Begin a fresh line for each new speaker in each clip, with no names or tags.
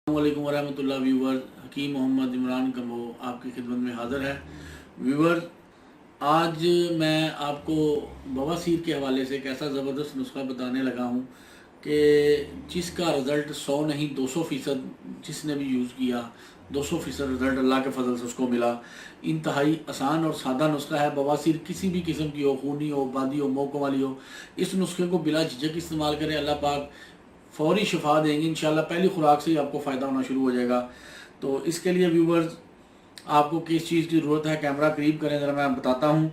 अस्सलामुअलैकुम वरहमतुल्लाह व्यूवर, हकीम मोहम्मद इमरान कम्बो आपकी खिदमत में हाज़िर है। व्यूवर, आज मैं आपको बवासीर के हवाले से एक ऐसा ज़बरदस्त नुस्खा बताने लगा हूँ कि जिसका रिज़ल्ट 100 नहीं 200% जिसने भी यूज़ किया 200% रिज़ल्ट अल्लाह के फजल से उसको मिला। इंतहाई आसान और सादा नुस्खा है। बवासीर किसी भी किस्म की हो, खूनी हो, बादी हो, मोकों वाली हो, इस नुस्खे को बिला झिझक इस्तेमाल करें। अल्लाह पाक फौरी शिफा देंगे इंशाल्लाह। पहली खुराक से ही आपको फ़ायदा होना शुरू हो जाएगा। तो इसके लिए व्यूवर्स, आपको किस चीज़ की ज़रूरत है, कैमरा करीब करें ज़रा, मैं बताता हूँ।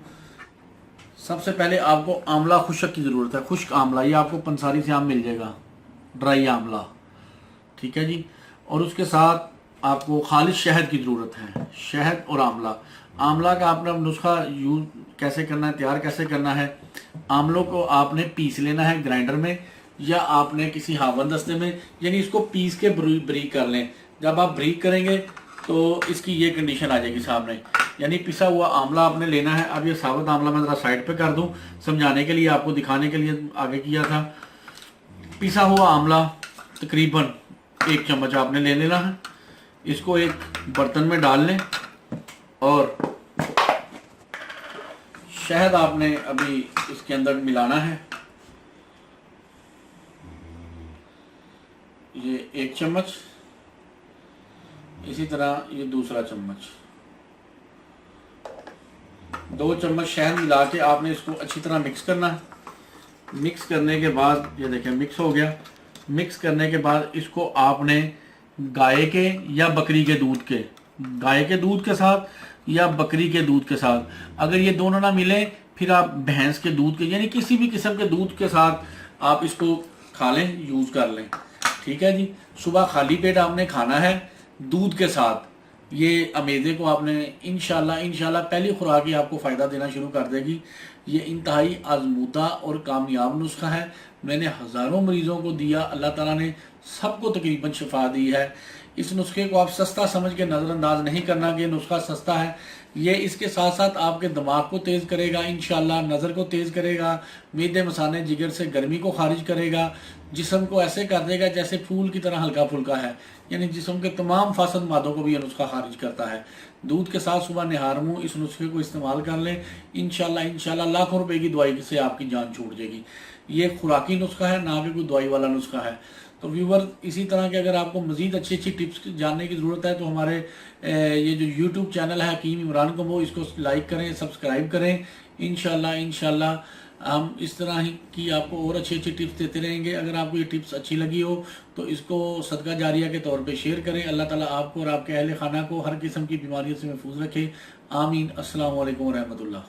सबसे पहले आपको आंवला खुशक की ज़रूरत है। खुश्क आंवला, ये आपको पंसारी से आम मिल जाएगा, ड्राई आंवला, ठीक है जी। और उसके साथ आपको खालिश शहद की ज़रूरत है। शहद और आंवला, आंवला का आपने नुस्खा यूज़ कैसे करना है, तैयार कैसे करना है। आंवलों को आपने पीस लेना है ग्राइंडर में, या आपने किसी हावन दस्ते में, यानी इसको पीस के ब्रीक कर लें। जब आप ब्रीक करेंगे तो इसकी ये कंडीशन आ जाएगी सामने, यानी पिसा हुआ आंवला आपने लेना है। अब ये साबुत आंवला मैं ज़रा साइड पे कर दूं समझाने के लिए, आपको दिखाने के लिए आगे किया था। पिसा हुआ आंवला तकरीबन 1 चम्मच आपने ले लेना है। इसको एक बर्तन में डाल लें और शहद आपने अभी इसके अंदर मिलाना है। ये 1 चम्मच, इसी तरह ये दूसरा चम्मच, 2 चम्मच शहद मिला के आपने इसको अच्छी तरह मिक्स करना है। मिक्स करने के बाद ये देखें मिक्स हो गया। मिक्स करने के बाद इसको आपने गाय के या बकरी के दूध के, गाय के दूध के साथ या बकरी के दूध के साथ, अगर ये दोनों ना मिले फिर आप भैंस के दूध के, यानी किसी भी किस्म के दूध के साथ आप इसको खा लें, यूज़ कर लें, ठीक है जी। सुबह खाली पेट आपने खाना है दूध के साथ। ये अमेज़े को आपने इंशाल्लाह पहली खुराक ही आपको फ़ायदा देना शुरू कर देगी। ये इंतहाई आजमूदा और कामयाब नुस्खा है। मैंने हज़ारों मरीज़ों को दिया, अल्लाह ताला ने सबको तकरीबन शिफा दी है। इस नुस्खे को आप सस्ता समझ के नज़रअंदाज नहीं करना कि नुस्खा सस्ता है। ये इसके साथ साथ आपके दिमाग को तेज़ करेगा इंशाल्लाह, नज़र को तेज़ करेगा, मीदे मसाने जिगर से गर्मी को खारिज करेगा, जिस्म को ऐसे कर देगा जैसे फूल की तरह हल्का फुल्का है, यानी जिस्म के तमाम फासद मादों को भी यह नुस्खा खारिज करता है। दूध के साथ सुबह निहार मुँह इस नुस्खे को इस्तेमाल कर लें, इंशाल्लाह लाखों रुपए की दवाई से आपकी जान छूट जाएगी। ये खुराकी नुस्खा है, ना कि कोई दवाई वाला नुस्खा है। तो व्यूवर, इसी तरह के अगर आपको मज़ीद अच्छी टिप्स जानने की ज़रूरत है तो हमारे ये जो यूट्यूब चैनल है हकीम इमरान कम्बो, इसको लाइक करें, सब्सक्राइब करें। इंशाल्लाह हम इस तरह ही की आपको और अच्छी टिप्स देते रहेंगे। अगर आपको ये टिप्स अच्छी लगी हो तो इसको सदका जारिया के तौर पे शेयर करें। अल्लाह ताला आपको और आपके अहले खाना को हर किस्म की बीमारियों से महफूज रखे। आमीन। अस्सलाम वालेकुम रहमतुल्लाह।